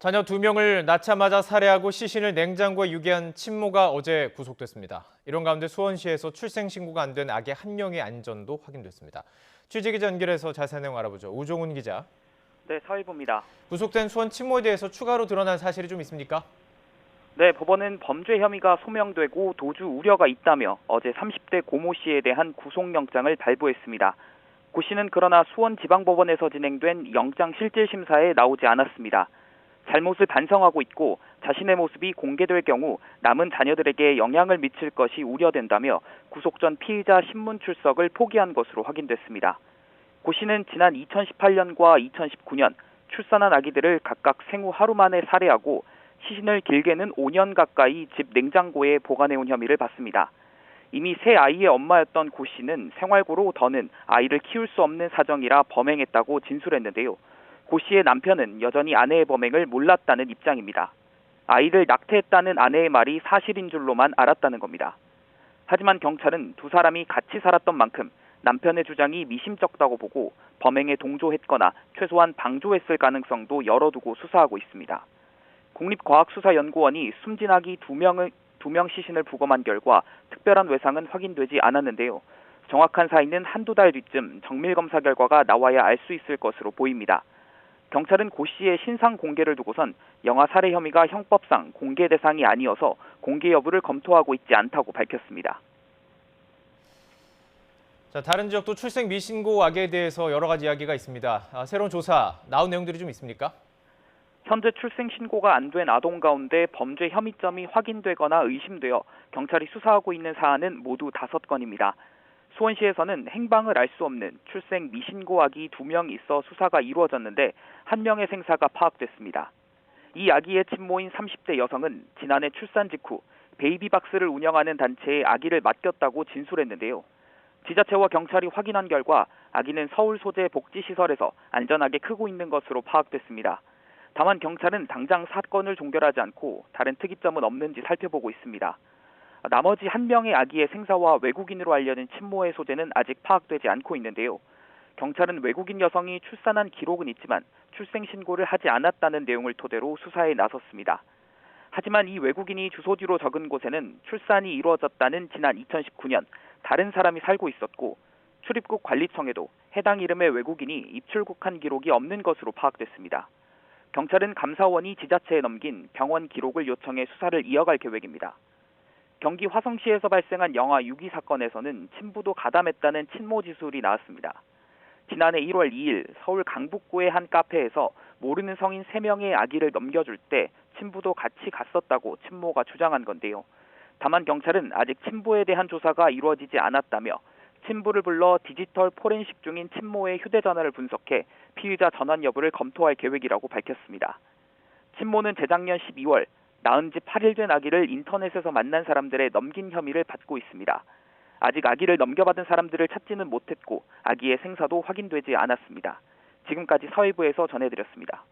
자녀 2명을 낳자마자 살해하고 시신을 냉장고에 유기한 친모가 어제 구속됐습니다. 이런 가운데 수원시에서 출생 신고가 안 된 아기 1명의 안전도 확인됐습니다. 취재기자 연결해서 자세한 내용 알아보죠. 우종훈 기자. 네, 사회부입니다. 구속된 수원 친모에 대해서 추가로 드러난 사실이 좀 있습니까? 네, 법원은 범죄 혐의가 소명되고 도주 우려가 있다며 어제 30대 고모 씨에 대한 구속영장을 발부했습니다. 고 씨는 그러나 수원지방법원에서 진행된 영장실질심사에 나오지 않았습니다. 잘못을 반성하고 있고 자신의 모습이 공개될 경우 남은 자녀들에게 영향을 미칠 것이 우려된다며 구속 전 피의자 신문 출석을 포기한 것으로 확인됐습니다. 고 씨는 지난 2018년과 2019년 출산한 아기들을 각각 생후 하루 만에 살해하고 시신을 길게는 5년 가까이 집 냉장고에 보관해온 혐의를 받습니다. 이미 세 아이의 엄마였던 고 씨는 생활고로 더는 아이를 키울 수 없는 사정이라 범행했다고 진술했는데요. 고 씨의 남편은 여전히 아내의 범행을 몰랐다는 입장입니다. 아이를 낙태했다는 아내의 말이 사실인 줄로만 알았다는 겁니다. 하지만 경찰은 두 사람이 같이 살았던 만큼 남편의 주장이 미심쩍다고 보고 범행에 동조했거나 최소한 방조했을 가능성도 열어두고 수사하고 있습니다. 국립과학수사연구원이 숨진 아기 2명 시신을 부검한 결과 특별한 외상은 확인되지 않았는데요. 정확한 사인은 한두 달 뒤쯤 정밀검사 결과가 나와야 알 수 있을 것으로 보입니다. 경찰은 고 씨의 신상 공개를 두고선 영아 살해 혐의가 형법상 공개 대상이 아니어서 공개 여부를 검토하고 있지 않다고 밝혔습니다. 다른 지역도 출생 미신고 아기에 대해서 여러 가지 이야기가 있습니다. 새로운 조사 나온 내용들이 좀 있습니까? 현재 출생 신고가 안 된 아동 가운데 범죄 혐의점이 확인되거나 의심되어 경찰이 수사하고 있는 사안은 모두 5건입니다. 수원시에서는 행방을 알 수 없는 출생 미신고 아기 2명 있어 수사가 이루어졌는데 1명의 생사가 파악됐습니다. 이 아기의 친모인 30대 여성은 지난해 출산 직후 베이비박스를 운영하는 단체에 아기를 맡겼다고 진술했는데요. 지자체와 경찰이 확인한 결과 아기는 서울 소재 복지시설에서 안전하게 크고 있는 것으로 파악됐습니다. 다만 경찰은 당장 사건을 종결하지 않고 다른 특이점은 없는지 살펴보고 있습니다. 나머지 1명의 아기의 생사와 외국인으로 알려진 친모의 소재는 아직 파악되지 않고 있는데요. 경찰은 외국인 여성이 출산한 기록은 있지만 출생 신고를 하지 않았다는 내용을 토대로 수사에 나섰습니다. 하지만 이 외국인이 주소지로 적은 곳에는 출산이 이루어졌다는 지난 2019년 다른 사람이 살고 있었고 출입국 관리청에도 해당 이름의 외국인이 입출국한 기록이 없는 것으로 파악됐습니다. 경찰은 감사원이 지자체에 넘긴 병원 기록을 요청해 수사를 이어갈 계획입니다. 경기 화성시에서 발생한 영아 유기 사건에서는 친부도 가담했다는 친모 지술이 나왔습니다. 지난해 1월 2일 서울 강북구의 한 카페에서 모르는 성인 3명의 아기를 넘겨줄 때 친부도 같이 갔었다고 친모가 주장한 건데요. 다만 경찰은 아직 친부에 대한 조사가 이루어지지 않았다며 친부를 불러 디지털 포렌식 중인 친모의 휴대전화를 분석해 피의자 전환 여부를 검토할 계획이라고 밝혔습니다. 친모는 재작년 12월 낳은 지 8일 된 아기를 인터넷에서 만난 사람들의 넘긴 혐의를 받고 있습니다. 아직 아기를 넘겨받은 사람들을 찾지는 못했고 아기의 생사도 확인되지 않았습니다. 지금까지 사회부에서 전해드렸습니다.